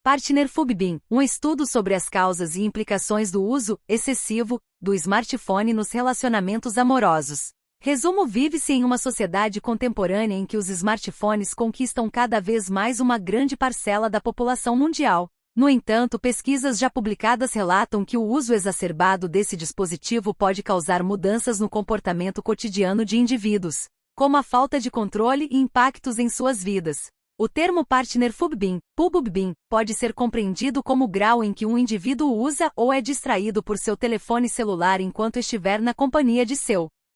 Partner FUBBIN, um estudo sobre as causas e implicações do uso excessivo do smartphone nos relacionamentos amorosos. Resumo: vive-se em uma sociedade contemporânea em que os smartphones conquistam cada vez mais uma grande parcela da população mundial. No entanto, pesquisas já publicadas relatam que o uso exacerbado desse dispositivo pode causar mudanças no comportamento cotidiano de indivíduos, como a falta de controle e impactos em suas vidas. O termo Partner FUBBIN, PUBBIN, pode ser compreendido como o grau em que um indivíduo usa ou é distraído por seu telefone celular enquanto estiver na companhia de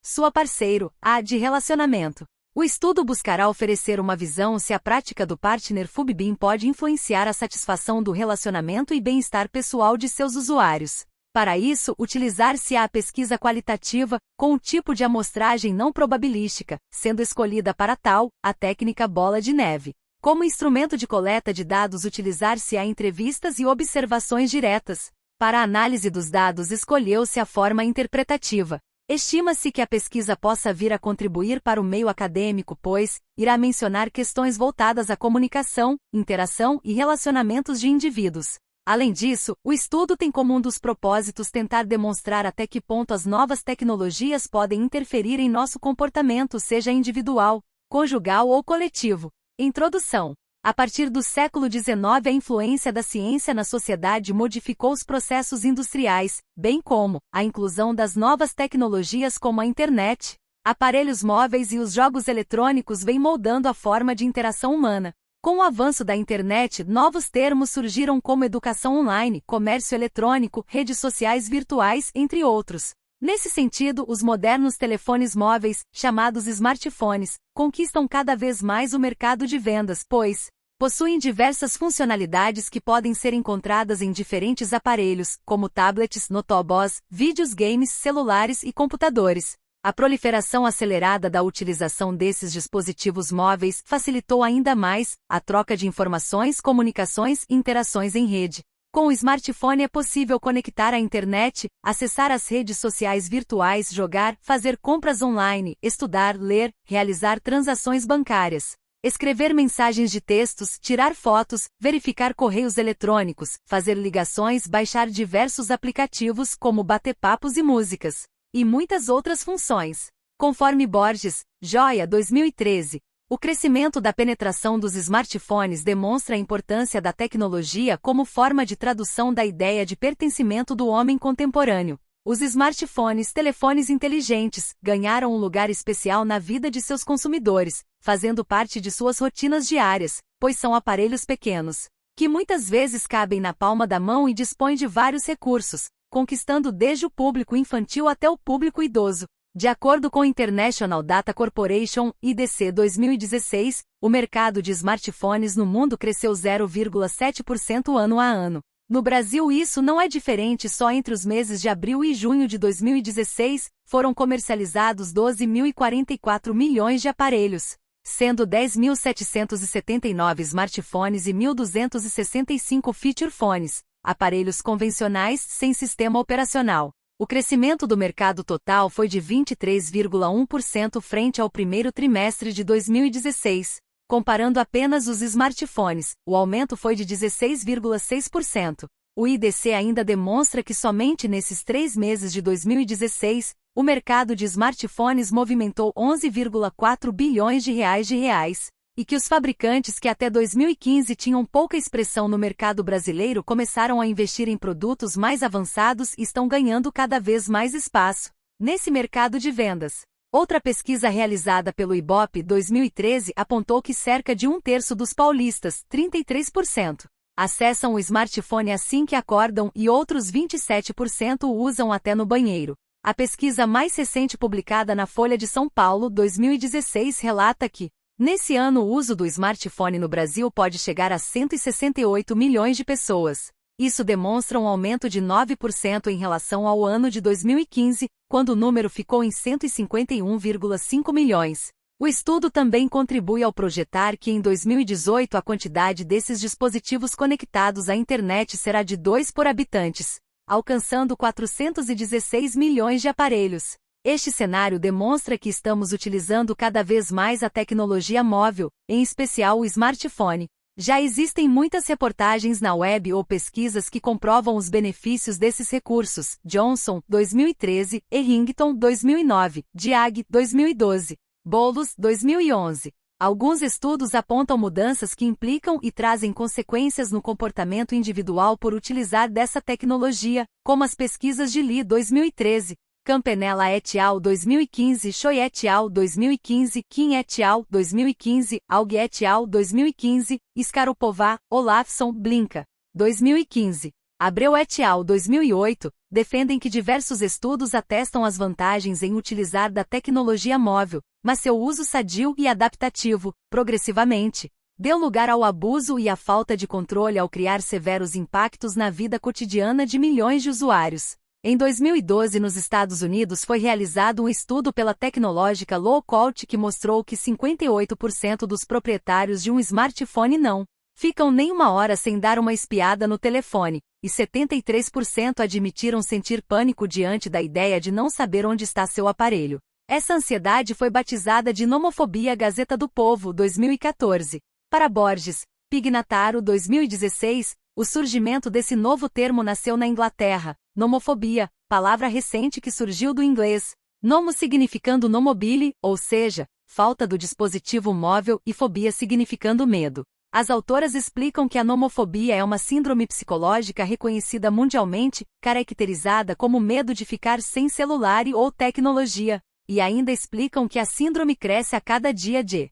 sua parceiro, de relacionamento. O estudo buscará oferecer uma visão se a prática do Partner FUBBIN pode influenciar a satisfação do relacionamento e bem-estar pessoal de seus usuários. Para isso, utilizar-se-á a pesquisa qualitativa, com o tipo de amostragem não probabilística, sendo escolhida para tal, a técnica bola de neve. Como instrumento de coleta de dados, utilizar-se-á entrevistas e observações diretas. Para a análise dos dados, escolheu-se a forma interpretativa. Estima-se que a pesquisa possa vir a contribuir para o meio acadêmico, pois irá mencionar questões voltadas à comunicação, interação e relacionamentos de indivíduos. Além disso, o estudo tem como um dos propósitos tentar demonstrar até que ponto as novas tecnologias podem interferir em nosso comportamento, seja individual, conjugal ou coletivo. Introdução. A partir do século XIX, a influência da ciência na sociedade modificou os processos industriais, bem como a inclusão das novas tecnologias como a internet, aparelhos móveis e os jogos eletrônicos vem moldando a forma de interação humana. Com o avanço da internet, novos termos surgiram como educação online, comércio eletrônico, redes sociais virtuais, entre outros. Nesse sentido, os modernos telefones móveis, chamados smartphones, conquistam cada vez mais o mercado de vendas, pois possuem diversas funcionalidades que podem ser encontradas em diferentes aparelhos, como tablets, notebooks, videogames, celulares e computadores. A proliferação acelerada da utilização desses dispositivos móveis facilitou ainda mais a troca de informações, comunicações e interações em rede. Com o smartphone é possível conectar à internet, acessar as redes sociais virtuais, jogar, fazer compras online, estudar, ler, realizar transações bancárias, escrever mensagens de textos, tirar fotos, verificar correios eletrônicos, fazer ligações, baixar diversos aplicativos como bate-papos e músicas, e muitas outras funções. Conforme Borges, Joia 2013, o crescimento da penetração dos smartphones demonstra a importância da tecnologia como forma de tradução da ideia de pertencimento do homem contemporâneo. Os smartphones, telefones inteligentes, ganharam um lugar especial na vida de seus consumidores, fazendo parte de suas rotinas diárias, pois são aparelhos pequenos, que muitas vezes cabem na palma da mão e dispõem de vários recursos, conquistando desde o público infantil até o público idoso. De acordo com International Data Corporation, IDC 2016, o mercado de smartphones no mundo cresceu 0,7% ano a ano. No Brasil isso não é diferente, só entre os meses de abril e junho de 2016, foram comercializados 12.044 milhões de aparelhos, sendo 10.779 smartphones e 1.265 feature phones, aparelhos convencionais sem sistema operacional. O crescimento do mercado total foi de 23,1% frente ao primeiro trimestre de 2016. Comparando apenas os smartphones, o aumento foi de 16,6%. O IDC ainda demonstra que somente nesses 3 meses de 2016, o mercado de smartphones movimentou 11,4 bilhões de reais, e que os fabricantes que até 2015 tinham pouca expressão no mercado brasileiro começaram a investir em produtos mais avançados e estão ganhando cada vez mais espaço nesse mercado de vendas. Outra pesquisa realizada pelo Ibope 2013 apontou que cerca de 1/3 dos paulistas, 33%, acessam o smartphone assim que acordam e outros 27% o usam até no banheiro. A pesquisa mais recente publicada na Folha de São Paulo 2016 relata que, nesse ano, o uso do smartphone no Brasil pode chegar a 168 milhões de pessoas. Isso demonstra um aumento de 9% em relação ao ano de 2015, quando o número ficou em 151,5 milhões. O estudo também contribui ao projetar que em 2018 a quantidade desses dispositivos conectados à internet será de 2 por habitantes, alcançando 416 milhões de aparelhos. Este cenário demonstra que estamos utilizando cada vez mais a tecnologia móvel, em especial o smartphone, Já existem muitas reportagens na web ou pesquisas que comprovam os benefícios desses recursos. Johnson, 2013, Errington, 2009, Diag, 2012, Boulos, 2011. Alguns estudos apontam mudanças que implicam e trazem consequências no comportamento individual por utilizar dessa tecnologia, como as pesquisas de Lee, 2013, Campanella et al. 2015, Choi et al. 2015, Kim et al. 2015, Aug et al. 2015, Skarupova, Olafson, Blinka, 2015. Abreu et al. 2008, defendem que diversos estudos atestam as vantagens em utilizar da tecnologia móvel, mas seu uso sadio e adaptativo, progressivamente, deu lugar ao abuso e à falta de controle ao criar severos impactos na vida cotidiana de milhões de usuários. Em 2012, nos Estados Unidos foi realizado um estudo pela tecnológica Lowcout que mostrou que 58% dos proprietários de um smartphone não ficam nem uma hora sem dar uma espiada no telefone, e 73% admitiram sentir pânico diante da ideia de não saber onde está seu aparelho. Essa ansiedade foi batizada de nomofobia. Gazeta do Povo, 2014. Para Borges, Pignataro, 2016, o surgimento desse novo termo nasceu na Inglaterra. Nomofobia, palavra recente que surgiu do inglês nomo significando nomobile, ou seja, falta do dispositivo móvel, e fobia significando medo. As autoras explicam que a nomofobia é uma síndrome psicológica reconhecida mundialmente, caracterizada como medo de ficar sem celular ou tecnologia, e ainda explicam que a síndrome cresce a cada dia de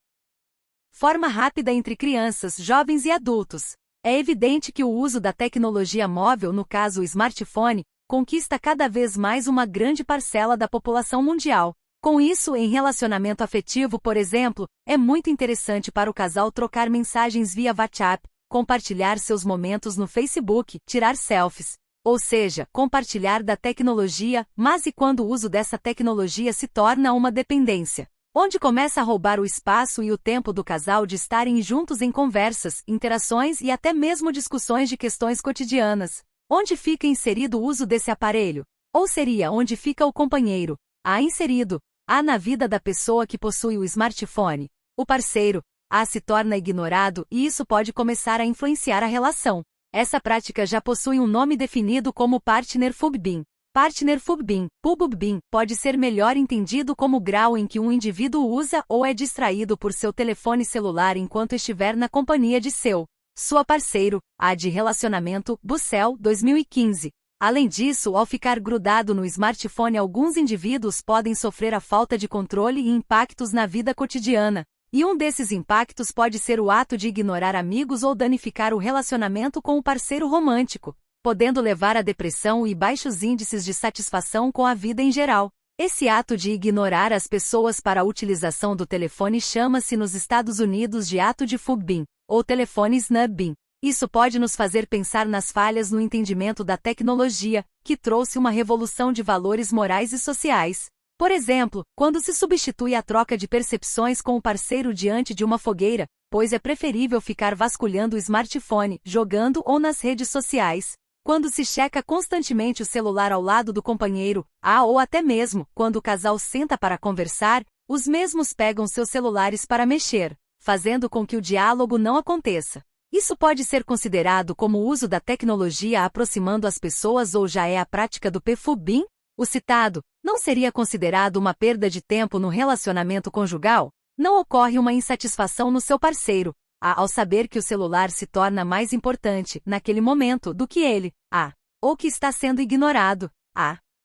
forma rápida entre crianças, jovens e adultos. É evidente que o uso da tecnologia móvel, no caso o smartphone, conquista cada vez mais uma grande parcela da população mundial. Com isso, em relacionamento afetivo, por exemplo, é muito interessante para o casal trocar mensagens via WhatsApp, compartilhar seus momentos no Facebook, tirar selfies. Ou seja, compartilhar da tecnologia, mas e quando o uso dessa tecnologia se torna uma dependência? Onde começa a roubar o espaço e o tempo do casal de estarem juntos em conversas, interações e até mesmo discussões de questões cotidianas? Onde fica inserido o uso desse aparelho? Ou seria onde fica o companheiro, inserido, na vida da pessoa que possui o smartphone? O parceiro, se torna ignorado e isso pode começar a influenciar a relação. Essa prática já possui um nome definido como Partnerfugbin. Partnerfugbin, PUBUBIN, pode ser melhor entendido como o grau em que um indivíduo usa ou é distraído por seu telefone celular enquanto estiver na companhia de sua parceiro, de relacionamento, Bussell, 2015. Além disso, ao ficar grudado no smartphone, alguns indivíduos podem sofrer a falta de controle e impactos na vida cotidiana. E um desses impactos pode ser o ato de ignorar amigos ou danificar o relacionamento com o parceiro romântico, podendo levar à depressão e baixos índices de satisfação com a vida em geral. Esse ato de ignorar as pessoas para a utilização do telefone chama-se nos Estados Unidos de ato de Fugbin, ou telefone snubbing. Isso pode nos fazer pensar nas falhas no entendimento da tecnologia, que trouxe uma revolução de valores morais e sociais. Por exemplo, quando se substitui a troca de percepções com o parceiro diante de uma fogueira, pois é preferível ficar vasculhando o smartphone, jogando ou nas redes sociais. Quando se checa constantemente o celular ao lado do companheiro, ou até mesmo, quando o casal senta para conversar, os mesmos pegam seus celulares para mexer, fazendo com que o diálogo não aconteça. Isso pode ser considerado como o uso da tecnologia aproximando as pessoas ou já é a prática do PFUBIN? O citado não seria considerado uma perda de tempo no relacionamento conjugal? Não ocorre uma insatisfação no seu parceiro, ao saber que o celular se torna mais importante, naquele momento, do que ele, ou que está sendo ignorado,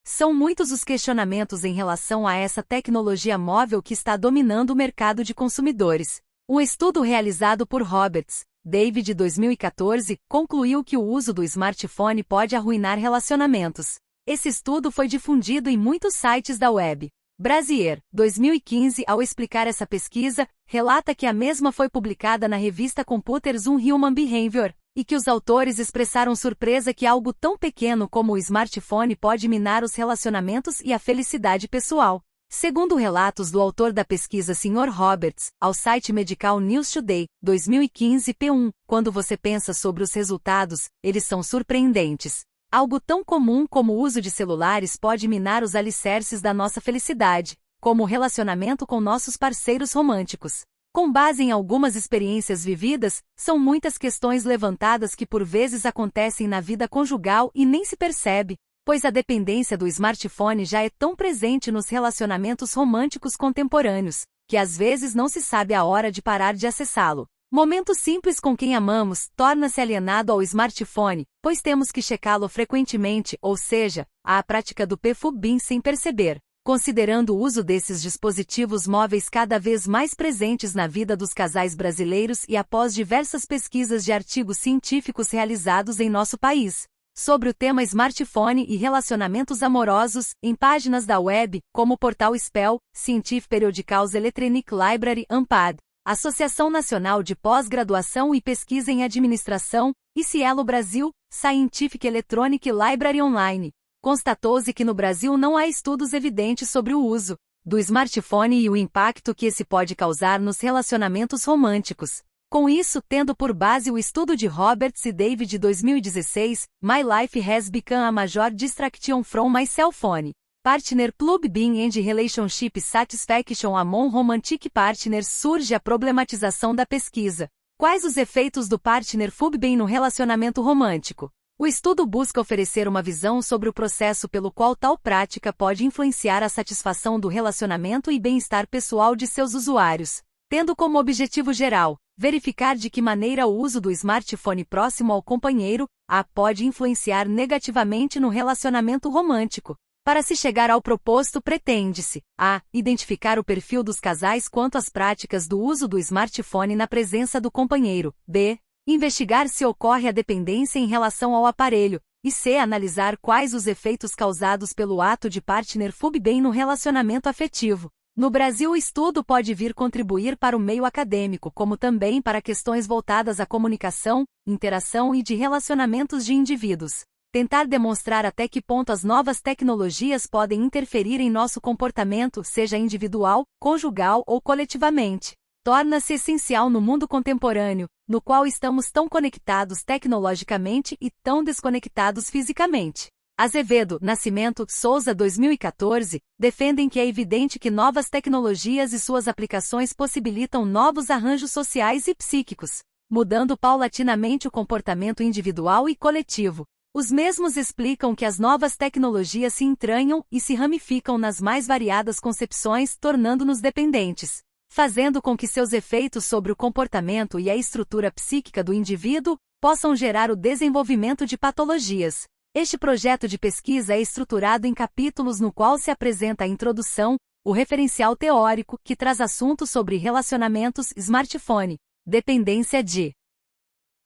São muitos os questionamentos em relação a essa tecnologia móvel que está dominando o mercado de consumidores. Um estudo realizado por Roberts, David, 2014, concluiu que o uso do smartphone pode arruinar relacionamentos. Esse estudo foi difundido em muitos sites da web. Brazier, 2015, ao explicar essa pesquisa, relata que a mesma foi publicada na revista Computers Human Behavior, e que os autores expressaram surpresa que algo tão pequeno como o smartphone pode minar os relacionamentos e a felicidade pessoal. Segundo relatos do autor da pesquisa Sr. Roberts, ao site Medical News Today, 2015 P1, quando você pensa sobre os resultados, eles são surpreendentes. Algo tão comum como o uso de celulares pode minar os alicerces da nossa felicidade, como o relacionamento com nossos parceiros românticos. Com base em algumas experiências vividas, são muitas questões levantadas que por vezes acontecem na vida conjugal e nem se percebe, pois a dependência do smartphone já é tão presente nos relacionamentos românticos contemporâneos, que às vezes não se sabe a hora de parar de acessá-lo. Momento simples com quem amamos torna-se alienado ao smartphone, pois temos que checá-lo frequentemente, ou seja, há a prática do PFUBIM sem perceber. Considerando o uso desses dispositivos móveis cada vez mais presentes na vida dos casais brasileiros e após diversas pesquisas de artigos científicos realizados em nosso país sobre o tema smartphone e relacionamentos amorosos, em páginas da web, como o portal SPEL, Scientific Periodicals Electronic Library (ANPAD), Associação Nacional de Pós-Graduação e Pesquisa em Administração, e Cielo Brasil, Scientific Electronic Library Online. Constatou-se que no Brasil não há estudos evidentes sobre o uso do smartphone e o impacto que esse pode causar nos relacionamentos românticos. Com isso, tendo por base o estudo de Roberts e David de 2016, My Life Has Become a Major Distraction from My Cell Phone. Partner PFUBIM and Relationship Satisfaction Among Romantic Partners. Surge a problematização da pesquisa. Quais os efeitos do partner PFUBIM no relacionamento romântico? O estudo busca oferecer uma visão sobre o processo pelo qual tal prática pode influenciar a satisfação do relacionamento e bem-estar pessoal de seus usuários, tendo como objetivo geral verificar de que maneira o uso do smartphone próximo ao companheiro pode influenciar negativamente no relacionamento romântico. Para se chegar ao proposto, pretende-se identificar o perfil dos casais quanto às práticas do uso do smartphone na presença do companheiro, investigar se ocorre a dependência em relação ao aparelho, e analisar quais os efeitos causados pelo ato de partner PFUBIM no relacionamento afetivo. No Brasil, o estudo pode vir contribuir para o meio acadêmico, como também para questões voltadas à comunicação, interação e de relacionamentos de indivíduos. Tentar demonstrar até que ponto as novas tecnologias podem interferir em nosso comportamento, seja individual, conjugal ou coletivamente, torna-se essencial no mundo contemporâneo, no qual estamos tão conectados tecnologicamente e tão desconectados fisicamente. Azevedo, Nascimento, Souza 2014, defendem que é evidente que novas tecnologias e suas aplicações possibilitam novos arranjos sociais e psíquicos, mudando paulatinamente o comportamento individual e coletivo. Os mesmos explicam que as novas tecnologias se entranham e se ramificam nas mais variadas concepções, tornando-nos dependentes, fazendo com que seus efeitos sobre o comportamento e a estrutura psíquica do indivíduo possam gerar o desenvolvimento de patologias. Este projeto de pesquisa é estruturado em capítulos no qual se apresenta a introdução, o referencial teórico, que traz assuntos sobre relacionamentos, smartphone, dependência de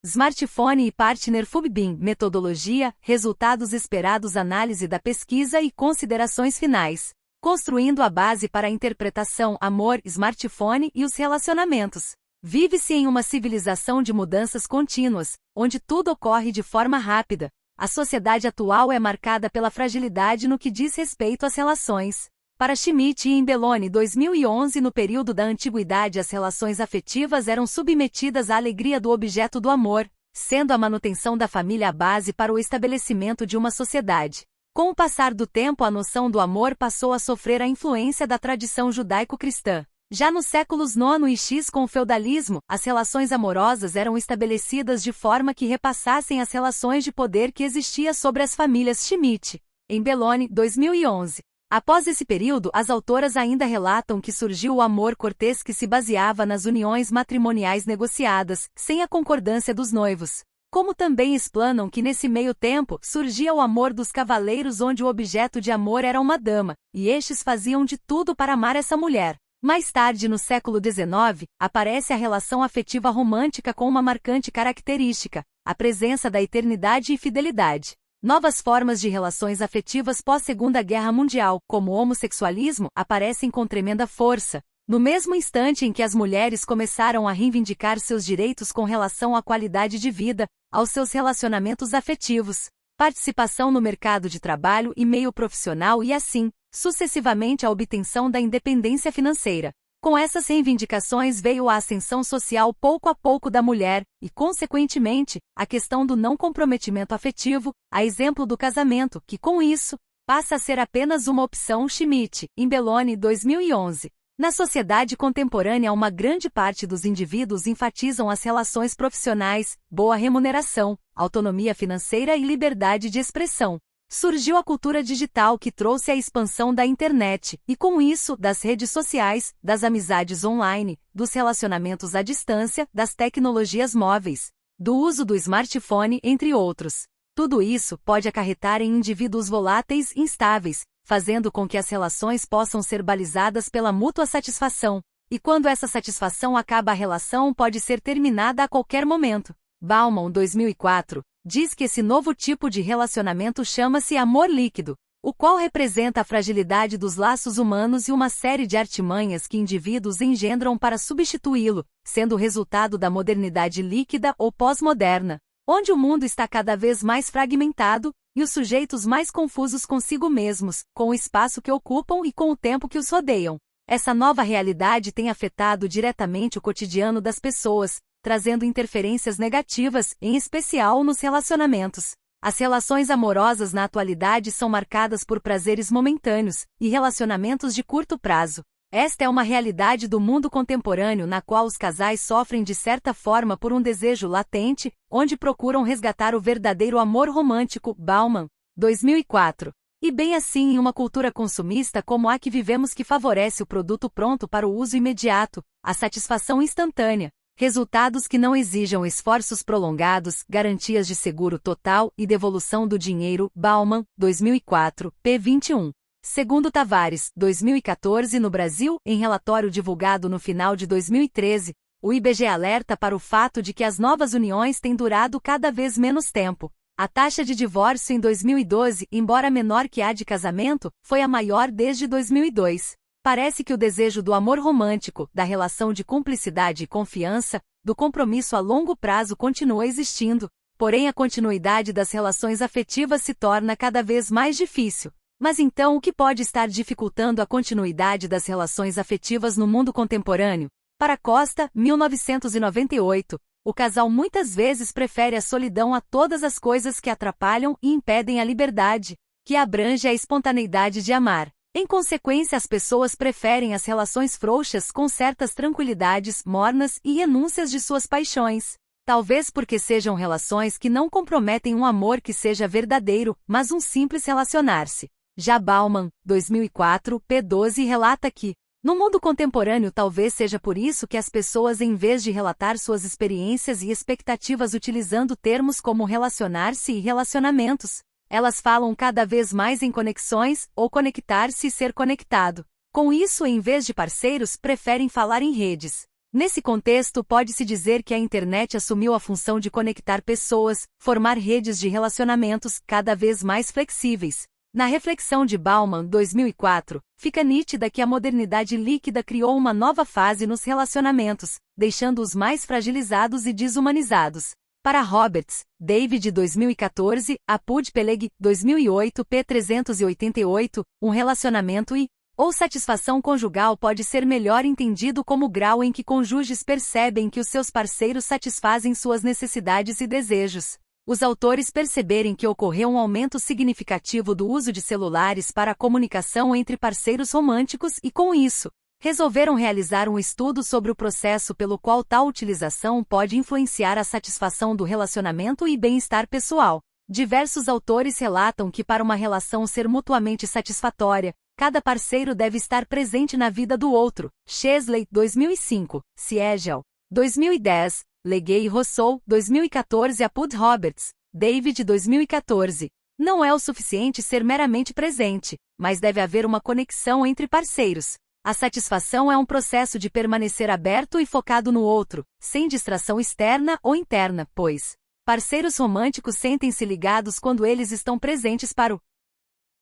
smartphone e partner PFUBIM, metodologia, resultados esperados, análise da pesquisa e considerações finais, construindo a base para a interpretação, amor, smartphone e os relacionamentos. Vive-se em uma civilização de mudanças contínuas, onde tudo ocorre de forma rápida. A sociedade atual é marcada pela fragilidade no que diz respeito às relações. Para Schmidt e Imbeloni 2011, no período da antiguidade, as relações afetivas eram submetidas à alegria do objeto do amor, sendo a manutenção da família a base para o estabelecimento de uma sociedade. Com o passar do tempo, a noção do amor passou a sofrer a influência da tradição judaico-cristã. Já nos séculos IX e X, com o feudalismo, as relações amorosas eram estabelecidas de forma que repassassem as relações de poder que existia sobre as famílias. Schmidt, Imbeloni 2011. Após esse período, as autoras ainda relatam que surgiu o amor cortês, que se baseava nas uniões matrimoniais negociadas, sem a concordância dos noivos. Como também explanam que nesse meio tempo, surgia o amor dos cavaleiros, onde o objeto de amor era uma dama, e estes faziam de tudo para amar essa mulher. Mais tarde, no século XIX, aparece a relação afetiva romântica com uma marcante característica, a presença da eternidade e fidelidade. Novas formas de relações afetivas pós-Segunda Guerra Mundial, como o homossexualismo, aparecem com tremenda força. No mesmo instante em que as mulheres começaram a reivindicar seus direitos com relação à qualidade de vida, aos seus relacionamentos afetivos, participação no mercado de trabalho e meio profissional e assim, sucessivamente, a obtenção da independência financeira. Com essas reivindicações veio a ascensão social pouco a pouco da mulher, e, consequentemente, a questão do não comprometimento afetivo, a exemplo do casamento, que com isso, passa a ser apenas uma opção. Schmidt, Imbeloni 2011. Na sociedade contemporânea, uma grande parte dos indivíduos enfatizam as relações profissionais, boa remuneração, autonomia financeira e liberdade de expressão. Surgiu a cultura digital que trouxe a expansão da internet, e com isso, das redes sociais, das amizades online, dos relacionamentos à distância, das tecnologias móveis, do uso do smartphone, entre outros. Tudo isso pode acarretar em indivíduos voláteis e instáveis, fazendo com que as relações possam ser balizadas pela mútua satisfação. E quando essa satisfação acaba, a relação pode ser terminada a qualquer momento. Bauman, 2004, diz que esse novo tipo de relacionamento chama-se amor líquido, o qual representa a fragilidade dos laços humanos e uma série de artimanhas que indivíduos engendram para substituí-lo, sendo o resultado da modernidade líquida ou pós-moderna, onde o mundo está cada vez mais fragmentado, e os sujeitos mais confusos consigo mesmos, com o espaço que ocupam e com o tempo que os rodeiam. Essa nova realidade tem afetado diretamente o cotidiano das pessoas, trazendo interferências negativas, em especial nos relacionamentos. As relações amorosas na atualidade são marcadas por prazeres momentâneos e relacionamentos de curto prazo. Esta é uma realidade do mundo contemporâneo na qual os casais sofrem de certa forma por um desejo latente, onde procuram resgatar o verdadeiro amor romântico. Bauman, 2004. E bem assim, em uma cultura consumista como a que vivemos, que favorece o produto pronto para o uso imediato, a satisfação instantânea, resultados que não exijam esforços prolongados, garantias de seguro total e devolução do dinheiro. Bauman, 2004, p. 21. Segundo Tavares, 2014, no Brasil, em relatório divulgado no final de 2013, o IBGE alerta para o fato de que as novas uniões têm durado cada vez menos tempo. A taxa de divórcio em 2012, embora menor que a de casamento, foi a maior desde 2002. Parece que o desejo do amor romântico, da relação de cumplicidade e confiança, do compromisso a longo prazo continua existindo, porém a continuidade das relações afetivas se torna cada vez mais difícil. Mas então, o que pode estar dificultando a continuidade das relações afetivas no mundo contemporâneo? Para Costa, 1998, o casal muitas vezes prefere a solidão a todas as coisas que atrapalham e impedem a liberdade, que abrange a espontaneidade de amar. Em consequência, as pessoas preferem as relações frouxas com certas tranquilidades mornas e renúncias de suas paixões. Talvez porque sejam relações que não comprometem um amor que seja verdadeiro, mas um simples relacionar-se. Já Bauman, 2004, p. 12, relata que, no mundo contemporâneo, talvez seja por isso que as pessoas, em vez de relatar suas experiências e expectativas utilizando termos como relacionar-se e relacionamentos, elas falam cada vez mais em conexões, ou conectar-se e ser conectado. Com isso, em vez de parceiros, preferem falar em redes. Nesse contexto, pode-se dizer que a internet assumiu a função de conectar pessoas, formar redes de relacionamentos cada vez mais flexíveis. Na reflexão de Bauman, 2004, fica nítida que a modernidade líquida criou uma nova fase nos relacionamentos, deixando-os mais fragilizados e desumanizados. Para Roberts, David, 2014, Apud Peleg, 2008, p. 388, um relacionamento ou satisfação conjugal pode ser melhor entendido como o grau em que cônjuges percebem que os seus parceiros satisfazem suas necessidades e desejos. Os autores perceberem que ocorreu um aumento significativo do uso de celulares para a comunicação entre parceiros românticos e, com isso, resolveram realizar um estudo sobre o processo pelo qual tal utilização pode influenciar a satisfação do relacionamento e bem-estar pessoal. Diversos autores relatam que, para uma relação ser mutuamente satisfatória, cada parceiro deve estar presente na vida do outro. Chesley, 2005, Siegel, 2010, Legay e Rousseau, 2014. Apud Roberts, David, 2014. Não é o suficiente ser meramente presente, mas deve haver uma conexão entre parceiros. A satisfação é um processo de permanecer aberto e focado no outro, sem distração externa ou interna, pois parceiros românticos sentem-se ligados quando eles estão presentes para o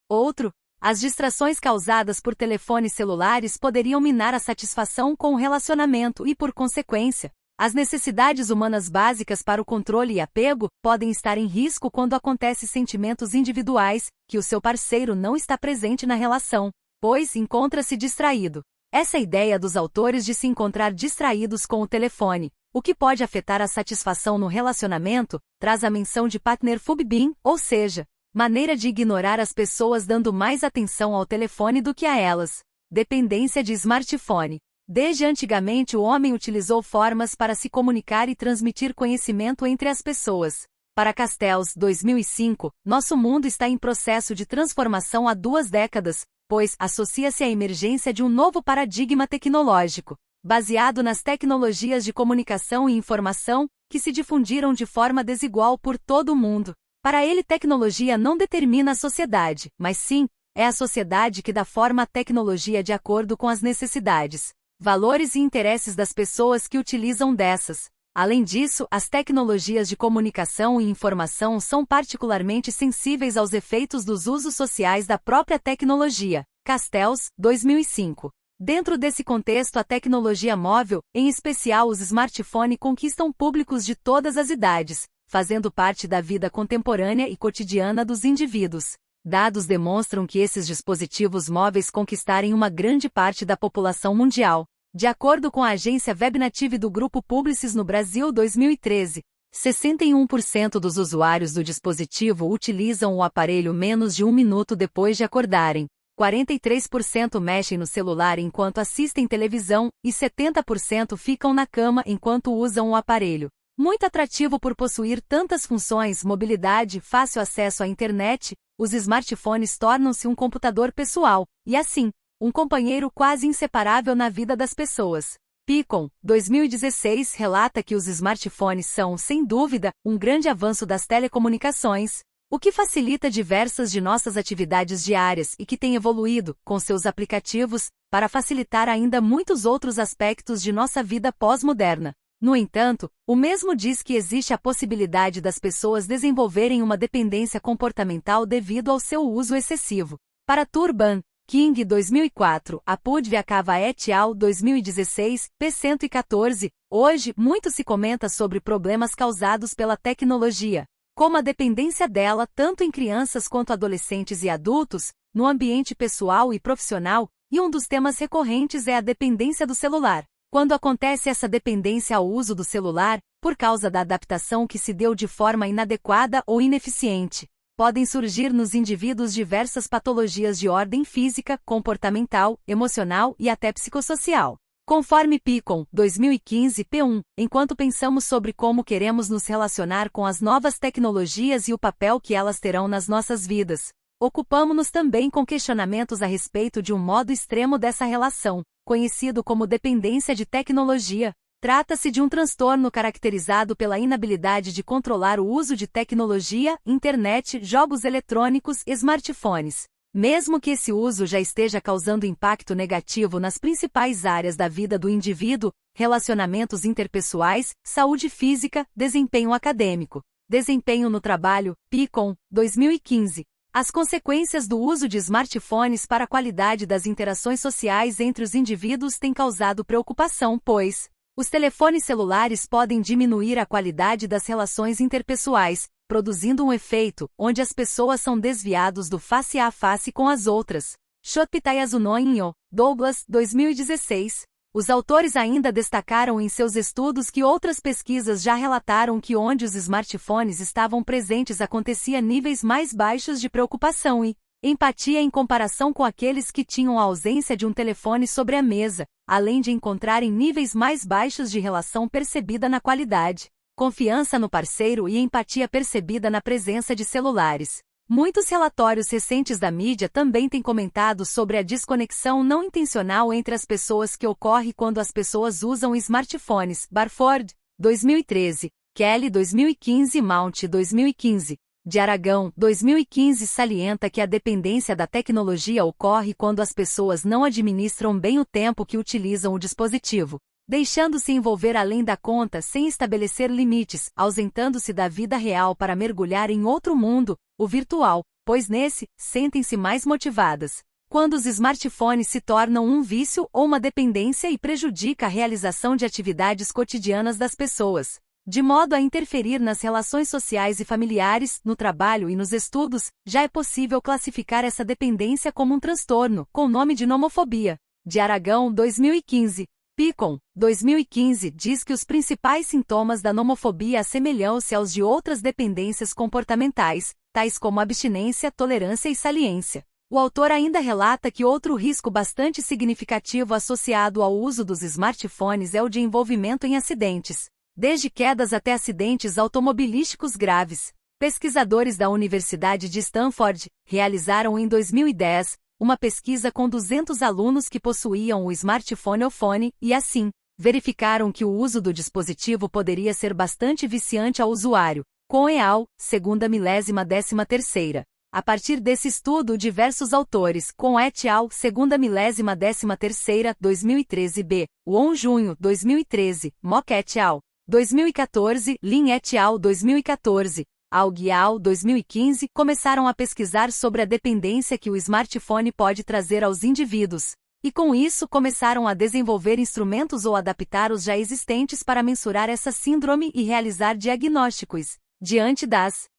outro. As distrações causadas por telefones celulares poderiam minar a satisfação com o relacionamento e, por consequência, as necessidades humanas básicas para o controle e apego podem estar em risco quando acontecem sentimentos individuais que o seu parceiro não está presente na relação, pois encontra-se distraído. Essa ideia dos autores de se encontrar distraídos com o telefone, o que pode afetar a satisfação no relacionamento, traz a menção de Partnerfugbin, ou seja, maneira de ignorar as pessoas dando mais atenção ao telefone do que a elas. Dependência de smartphone. Desde antigamente o homem utilizou formas para se comunicar e transmitir conhecimento entre as pessoas. Para Castells, 2005, nosso mundo está em processo de transformação há 2 décadas, pois associa-se à emergência de um novo paradigma tecnológico, baseado nas tecnologias de comunicação e informação, que se difundiram de forma desigual por todo o mundo. Para ele, tecnologia não determina a sociedade, mas sim, é a sociedade que dá forma à tecnologia de acordo com as necessidades, valores e interesses das pessoas que utilizam dessas. Além disso, as tecnologias de comunicação e informação são particularmente sensíveis aos efeitos dos usos sociais da própria tecnologia. Castells, 2005. Dentro desse contexto, a tecnologia móvel, em especial os smartphones, conquistam públicos de todas as idades, fazendo parte da vida contemporânea e cotidiana dos indivíduos. Dados demonstram que esses dispositivos móveis conquistarem uma grande parte da população mundial. De acordo com a agência Webnative do Grupo Publicis no Brasil 2013, 61% dos usuários do dispositivo utilizam o aparelho menos de 1 minuto depois de acordarem, 43% mexem no celular enquanto assistem televisão e 70% ficam na cama enquanto usam o aparelho. Muito atrativo por possuir tantas funções, mobilidade, fácil acesso à internet, os smartphones tornam-se um computador pessoal, e assim, um companheiro quase inseparável na vida das pessoas. Picon, 2016, relata que os smartphones são, sem dúvida, um grande avanço das telecomunicações, o que facilita diversas de nossas atividades diárias e que tem evoluído, com seus aplicativos, para facilitar ainda muitos outros aspectos de nossa vida pós-moderna. No entanto, o mesmo diz que existe a possibilidade das pessoas desenvolverem uma dependência comportamental devido ao seu uso excessivo. Para Turban King, 2004, Apudvyakava et al. 2016, p. 114, hoje, muito se comenta sobre problemas causados pela tecnologia, como a dependência dela tanto em crianças quanto adolescentes e adultos, no ambiente pessoal e profissional, e um dos temas recorrentes é a dependência do celular. Quando acontece essa dependência ao uso do celular, por causa da adaptação que se deu de forma inadequada ou ineficiente, podem surgir nos indivíduos diversas patologias de ordem física, comportamental, emocional e até psicossocial. Conforme Picon, 2015, p1, enquanto pensamos sobre como queremos nos relacionar com as novas tecnologias e o papel que elas terão nas nossas vidas, ocupamo-nos também com questionamentos a respeito de um modo extremo dessa relação, conhecido como dependência de tecnologia. Trata-se de um transtorno caracterizado pela inabilidade de controlar o uso de tecnologia, internet, jogos eletrônicos e smartphones. Mesmo que esse uso já esteja causando impacto negativo nas principais áreas da vida do indivíduo, relacionamentos interpessoais, saúde física, desempenho acadêmico, desempenho no trabalho, Picon, 2015. As consequências do uso de smartphones para a qualidade das interações sociais entre os indivíduos têm causado preocupação, pois os telefones celulares podem diminuir a qualidade das relações interpessoais, produzindo um efeito onde as pessoas são desviados do face a face com as outras. Shotpitayazunoinho, Douglas, 2016. Os autores ainda destacaram em seus estudos que outras pesquisas já relataram que onde os smartphones estavam presentes acontecia níveis mais baixos de preocupação e empatia em comparação com aqueles que tinham a ausência de um telefone sobre a mesa, além de encontrarem níveis mais baixos de relação percebida na qualidade, confiança no parceiro e empatia percebida na presença de celulares. Muitos relatórios recentes da mídia também têm comentado sobre a desconexão não intencional entre as pessoas que ocorre quando as pessoas usam smartphones. Barford, 2013, Kelly, 2015 e Mount, 2015. De Aragão, 2015 salienta que a dependência da tecnologia ocorre quando as pessoas não administram bem o tempo que utilizam o dispositivo, deixando-se envolver além da conta sem estabelecer limites, ausentando-se da vida real para mergulhar em outro mundo, o virtual, pois nesse, sentem-se mais motivadas. Quando os smartphones se tornam um vício ou uma dependência e prejudica a realização de atividades cotidianas das pessoas, de modo a interferir nas relações sociais e familiares, no trabalho e nos estudos, já é possível classificar essa dependência como um transtorno, com o nome de nomofobia. De Aragão, 2015. Picon, 2015, diz que os principais sintomas da nomofobia assemelham-se aos de outras dependências comportamentais, tais como abstinência, tolerância e saliência. O autor ainda relata que outro risco bastante significativo associado ao uso dos smartphones é o de envolvimento em acidentes, desde quedas até acidentes automobilísticos graves. Pesquisadores da Universidade de Stanford realizaram em 2010 uma pesquisa com 200 alunos que possuíam o smartphone ou fone e, assim, verificaram que o uso do dispositivo poderia ser bastante viciante ao usuário. Cohn et al., segunda milésima 13ª. A partir desse estudo, diversos autores, Cohn et al., segunda milésima 13ª, 2013 b. Won, junho, 2013, Mock et al., 2014, Lin et al., 2014, Aug et al., 2015, começaram a pesquisar sobre a dependência que o smartphone pode trazer aos indivíduos. E com isso começaram a desenvolver instrumentos ou adaptar os já existentes para mensurar essa síndrome e realizar diagnósticos. Diante das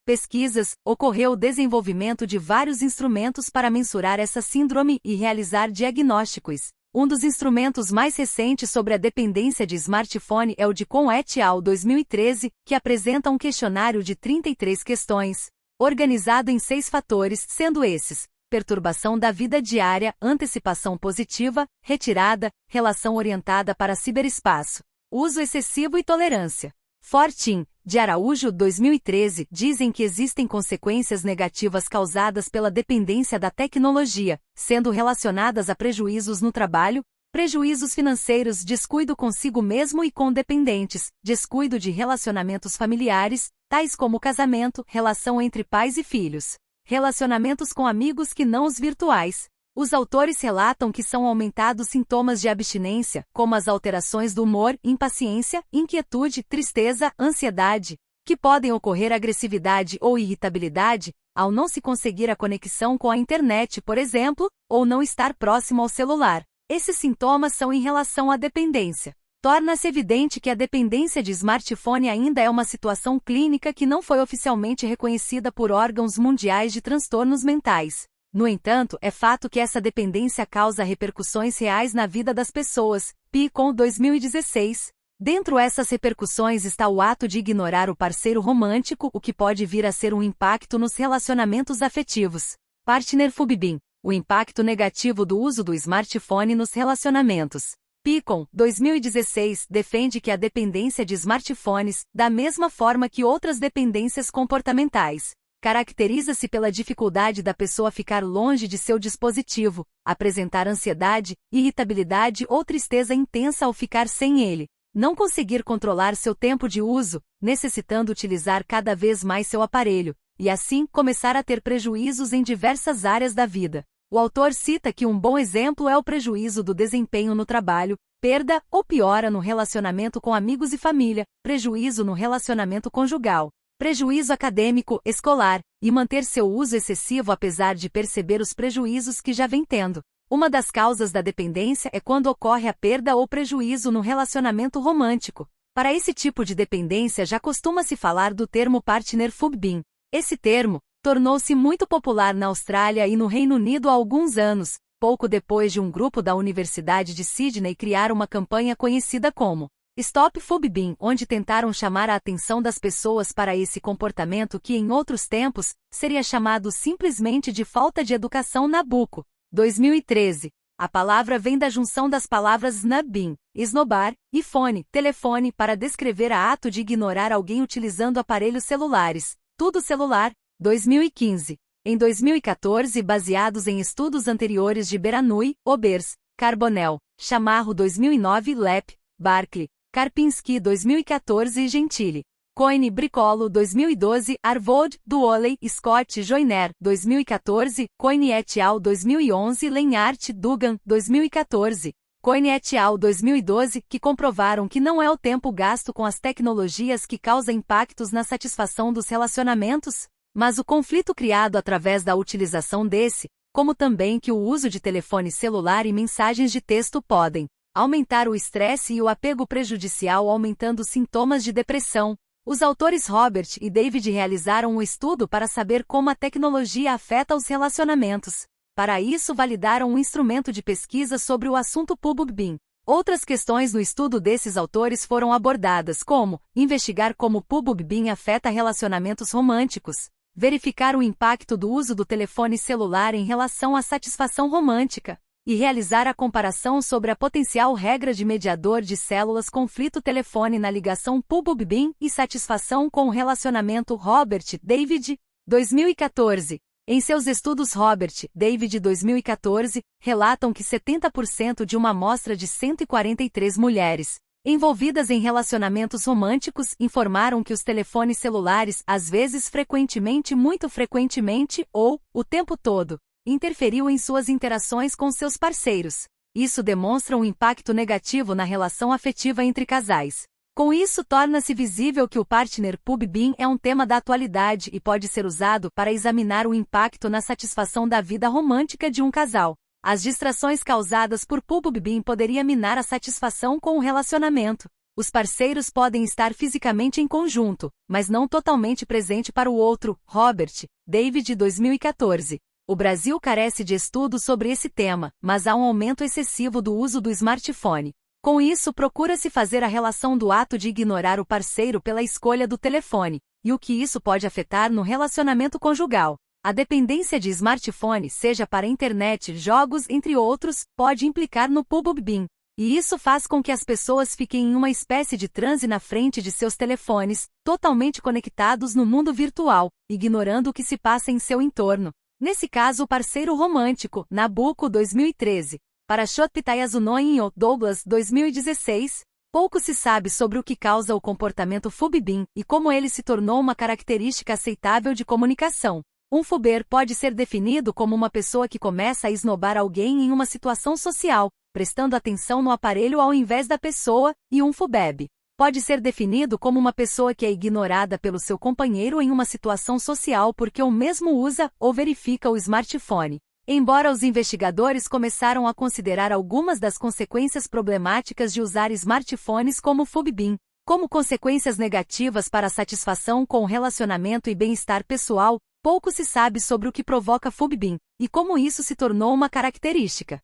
pesquisas, ocorreu o desenvolvimento de vários instrumentos para mensurar essa síndrome e realizar diagnósticos. Um dos instrumentos mais recentes sobre a dependência de smartphone é o de Cohn et al. 2013, que apresenta um questionário de 33 questões, organizado em 6 fatores, sendo esses: perturbação da vida diária, antecipação positiva, retirada, relação orientada para ciberespaço, uso excessivo e tolerância. Fortin, de Araújo, 2013, dizem que existem consequências negativas causadas pela dependência da tecnologia, sendo relacionadas a prejuízos no trabalho, prejuízos financeiros, descuido consigo mesmo e com dependentes, descuido de relacionamentos familiares, tais como casamento, relação entre pais e filhos, relacionamentos com amigos que não os virtuais. Os autores relatam que são aumentados sintomas de abstinência, como as alterações do humor, impaciência, inquietude, tristeza, ansiedade, que podem ocorrer agressividade ou irritabilidade, ao não se conseguir a conexão com a internet, por exemplo, ou não estar próximo ao celular. Esses sintomas são em relação à dependência. Torna-se evidente que a dependência de smartphone ainda é uma situação clínica que não foi oficialmente reconhecida por órgãos mundiais de transtornos mentais. No entanto, é fato que essa dependência causa repercussões reais na vida das pessoas. P. 2016. Dentro essas repercussões está o ato de ignorar o parceiro romântico, o que pode vir a ser um impacto nos relacionamentos afetivos. Partner Fubin. O impacto negativo do uso do smartphone nos relacionamentos. Picon, 2016, defende que a dependência de smartphones, da mesma forma que outras dependências comportamentais, caracteriza-se pela dificuldade da pessoa ficar longe de seu dispositivo, apresentar ansiedade, irritabilidade ou tristeza intensa ao ficar sem ele, não conseguir controlar seu tempo de uso, necessitando utilizar cada vez mais seu aparelho, e assim começar a ter prejuízos em diversas áreas da vida. O autor cita que um bom exemplo é o prejuízo do desempenho no trabalho, perda ou piora no relacionamento com amigos e família, prejuízo no relacionamento conjugal, prejuízo acadêmico, escolar, e manter seu uso excessivo apesar de perceber os prejuízos que já vem tendo. Uma das causas da dependência é quando ocorre a perda ou prejuízo no relacionamento romântico. Para esse tipo de dependência já costuma-se falar do termo partner Fubin. Esse termo tornou-se muito popular na Austrália e no Reino Unido há alguns anos, pouco depois de um grupo da Universidade de Sydney criar uma campanha conhecida como Stop Fubin, onde tentaram chamar a atenção das pessoas para esse comportamento que em outros tempos seria chamado simplesmente de falta de educação Nabucco. 2013. A palavra vem da junção das palavras snubbing, esnobar, e fone, telefone, para descrever a ato de ignorar alguém utilizando aparelhos celulares. Tudo celular. 2015. Em 2014, baseados em estudos anteriores de Beranui, Obers, Carbonell, Chamarro 2009, Lepp, Barkley, Karpinski 2014 e Gentili. Coyne, Bricolo 2012, Arvold, Duoley, Scott, Joyner 2014, Coyne et al. 2011, Lenhart, Dugan 2014. Coyne et al. 2012, que comprovaram que não é o tempo gasto com as tecnologias que causa impactos na satisfação dos relacionamentos, mas o conflito criado através da utilização desse, como também que o uso de telefone celular e mensagens de texto podem aumentar o estresse e o apego prejudicial, aumentando sintomas de depressão. Os autores Robert e David realizaram um estudo para saber como a tecnologia afeta os relacionamentos. Para isso, validaram um instrumento de pesquisa sobre o assunto PubBin. Outras questões no estudo desses autores foram abordadas, como investigar como PubBin afeta relacionamentos românticos, verificar o impacto do uso do telefone celular em relação à satisfação romântica, e realizar a comparação sobre a potencial regra de mediador de células conflito-telefone na ligação PUB-BIM e satisfação com o relacionamento Robert David, 2014. Em seus estudos Robert David 2014, relatam que 70% de uma amostra de 143 mulheres envolvidas em relacionamentos românticos informaram que os telefones celulares, às vezes frequentemente, muito frequentemente, ou, o tempo todo, interferiu em suas interações com seus parceiros. Isso demonstra um impacto negativo na relação afetiva entre casais. Com isso, torna-se visível que o partner PUB-BIM é um tema da atualidade e pode ser usado para examinar o impacto na satisfação da vida romântica de um casal. As distrações causadas por PUB-BIM poderiam minar a satisfação com o relacionamento. Os parceiros podem estar fisicamente em conjunto, mas não totalmente presente para o outro. Robert David 2014. O Brasil carece de estudos sobre esse tema, mas há um aumento excessivo do uso do smartphone. Com isso, procura-se fazer a relação do ato de ignorar o parceiro pela escolha do telefone, e o que isso pode afetar no relacionamento conjugal. A dependência de smartphone, seja para internet, jogos, entre outros, pode implicar no PUB-BIM. E isso faz com que as pessoas fiquem em uma espécie de transe na frente de seus telefones, totalmente conectados no mundo virtual, ignorando o que se passa em seu entorno. Nesse caso, o parceiro romântico, Nabucco 2013. Para Shotpita Yasuno Douglas 2016, pouco se sabe sobre o que causa o comportamento PUB-BIM e como ele se tornou uma característica aceitável de comunicação. Um fuber pode ser definido como uma pessoa que começa a esnobar alguém em uma situação social, prestando atenção no aparelho ao invés da pessoa, e um fubeb pode ser definido como uma pessoa que é ignorada pelo seu companheiro em uma situação social porque o mesmo usa ou verifica o smartphone. Embora os investigadores começaram a considerar algumas das consequências problemáticas de usar smartphones como PUB-BIM, como consequências negativas para a satisfação com o relacionamento e bem-estar pessoal, pouco se sabe sobre o que provoca PUB-BIM, e como isso se tornou uma característica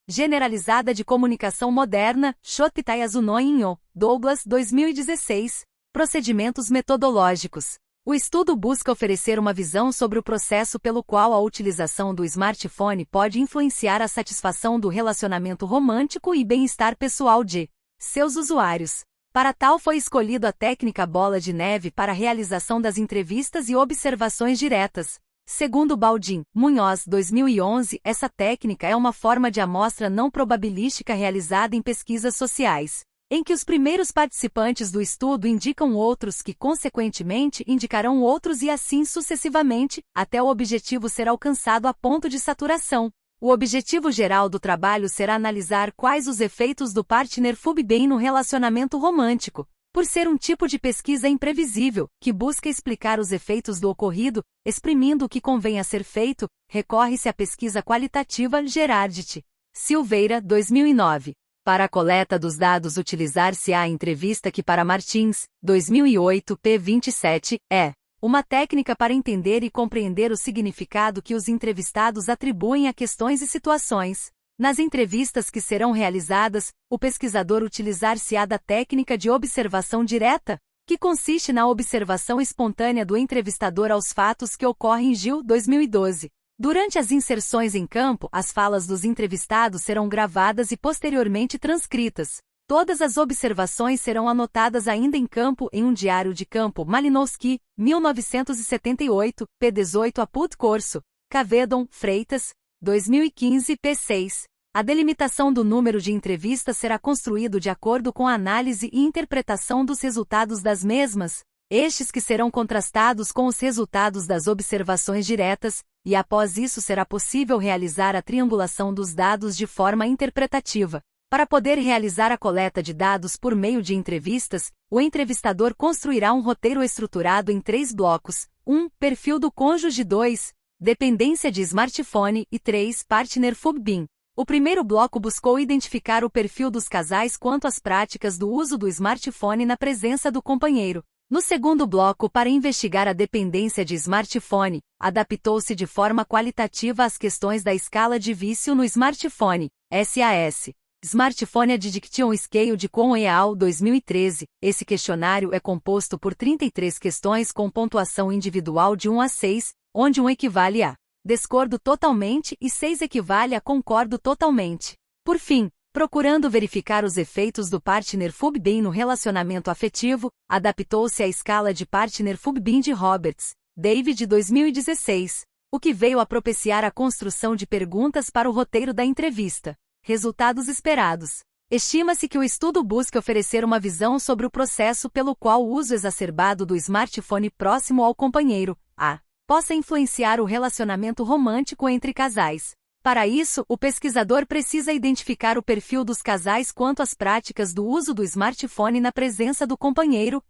generalizada de comunicação moderna. Shotpita Yasuno Douglas 2016. Procedimentos metodológicos. O estudo busca oferecer uma visão sobre o processo pelo qual a utilização do smartphone pode influenciar a satisfação do relacionamento romântico e bem-estar pessoal de seus usuários. Para tal foi escolhido a técnica bola de neve para a realização das entrevistas e observações diretas. Segundo Baldin Munhoz 2011, essa técnica é uma forma de amostra não probabilística realizada em pesquisas sociais, em que os primeiros participantes do estudo indicam outros que consequentemente indicarão outros e assim sucessivamente, até o objetivo ser alcançado a ponto de saturação. O objetivo geral do trabalho será analisar quais os efeitos do partner PUB-BIM no relacionamento romântico. Por ser um tipo de pesquisa imprevisível, que busca explicar os efeitos do ocorrido, exprimindo o que convém a ser feito, recorre-se à pesquisa qualitativa Gerardit Silveira 2009. Para a coleta dos dados utilizar-se-á a entrevista que para Martins, 2008 p. 27, é uma técnica para entender e compreender o significado que os entrevistados atribuem a questões e situações. Nas entrevistas que serão realizadas, o pesquisador utilizar-se-á da técnica de observação direta, que consiste na observação espontânea do entrevistador aos fatos que ocorrem. Gil 2012. Durante as inserções em campo, as falas dos entrevistados serão gravadas e posteriormente transcritas. Todas as observações serão anotadas ainda em campo em um diário de campo. Malinowski, 1978, p. 18 Apud Corso. Cavedon, Freitas, 2015, p. 6. A delimitação do número de entrevistas será construído de acordo com a análise e interpretação dos resultados das mesmas, estes que serão contrastados com os resultados das observações diretas, e após isso será possível realizar a triangulação dos dados de forma interpretativa. Para poder realizar a coleta de dados por meio de entrevistas, o entrevistador construirá um roteiro estruturado em 3 blocos: 1. Perfil do cônjuge; 2. Dependência de smartphone; e 3. Partner PUB-BIM. O primeiro bloco buscou identificar o perfil dos casais quanto às práticas do uso do smartphone na presença do companheiro. No segundo bloco, para investigar a dependência de smartphone, adaptou-se de forma qualitativa às questões da escala de vício no smartphone, SAS. Smartphone Addiction Scale de Kwon et al. 2013. Esse questionário é composto por 33 questões com pontuação individual de 1 a 6, onde 1 equivale a discordo totalmente e 6 equivale a concordo totalmente. Por fim, procurando verificar os efeitos do Partner Food-Bin no relacionamento afetivo, adaptou-se à escala de Partner Food-Bin de Roberts, David 2016, o que veio a propiciar a construção de perguntas para o roteiro da entrevista. Resultados esperados. Estima-se que o estudo busca oferecer uma visão sobre o processo pelo qual o uso exacerbado do smartphone próximo ao companheiro, possa influenciar o relacionamento romântico entre casais. Para isso, o pesquisador precisa identificar o perfil dos casais quanto às práticas do uso do smartphone na presença do companheiro,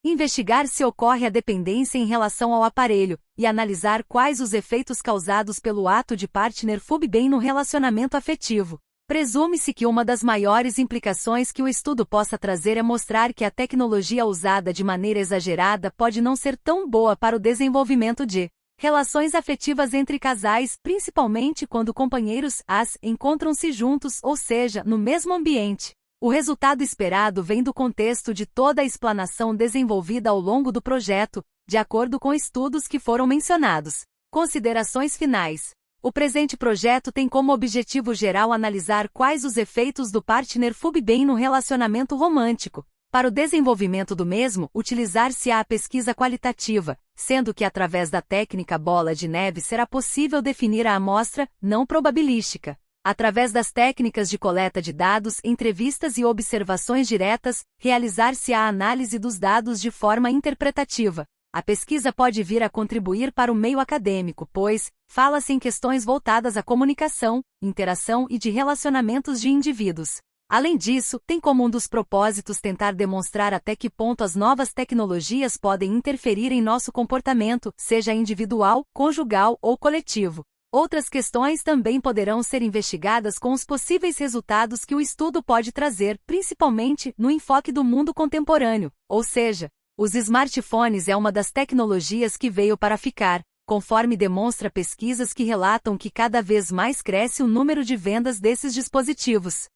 investigar se ocorre a dependência em relação ao aparelho, e analisar quais os efeitos causados pelo ato de Partner Food-Bin no relacionamento afetivo. Presume-se que uma das maiores implicações que o estudo possa trazer é mostrar que a tecnologia usada de maneira exagerada pode não ser tão boa para o desenvolvimento de relações afetivas entre casais, principalmente quando companheiros encontram-se juntos, ou seja, no mesmo ambiente. O resultado esperado vem do contexto de toda a explanação desenvolvida ao longo do projeto, de acordo com estudos que foram mencionados. Considerações finais. O presente projeto tem como objetivo geral analisar quais os efeitos do Partner Food-Bin no relacionamento romântico. Para o desenvolvimento do mesmo, utilizar-se-á a pesquisa qualitativa, sendo que através da técnica bola de neve será possível definir a amostra não probabilística. Através das técnicas de coleta de dados, entrevistas e observações diretas, realizar-se-á a análise dos dados de forma interpretativa. A pesquisa pode vir a contribuir para o meio acadêmico, pois fala-se em questões voltadas à comunicação, interação e de relacionamentos de indivíduos. Além disso, tem como um dos propósitos tentar demonstrar até que ponto as novas tecnologias podem interferir em nosso comportamento, seja individual, conjugal ou coletivo. Outras questões também poderão ser investigadas com os possíveis resultados que o estudo pode trazer, principalmente no enfoque do mundo contemporâneo, ou seja, os smartphones é uma das tecnologias que veio para ficar, conforme demonstra pesquisas que relatam que cada vez mais cresce o número de vendas desses dispositivos.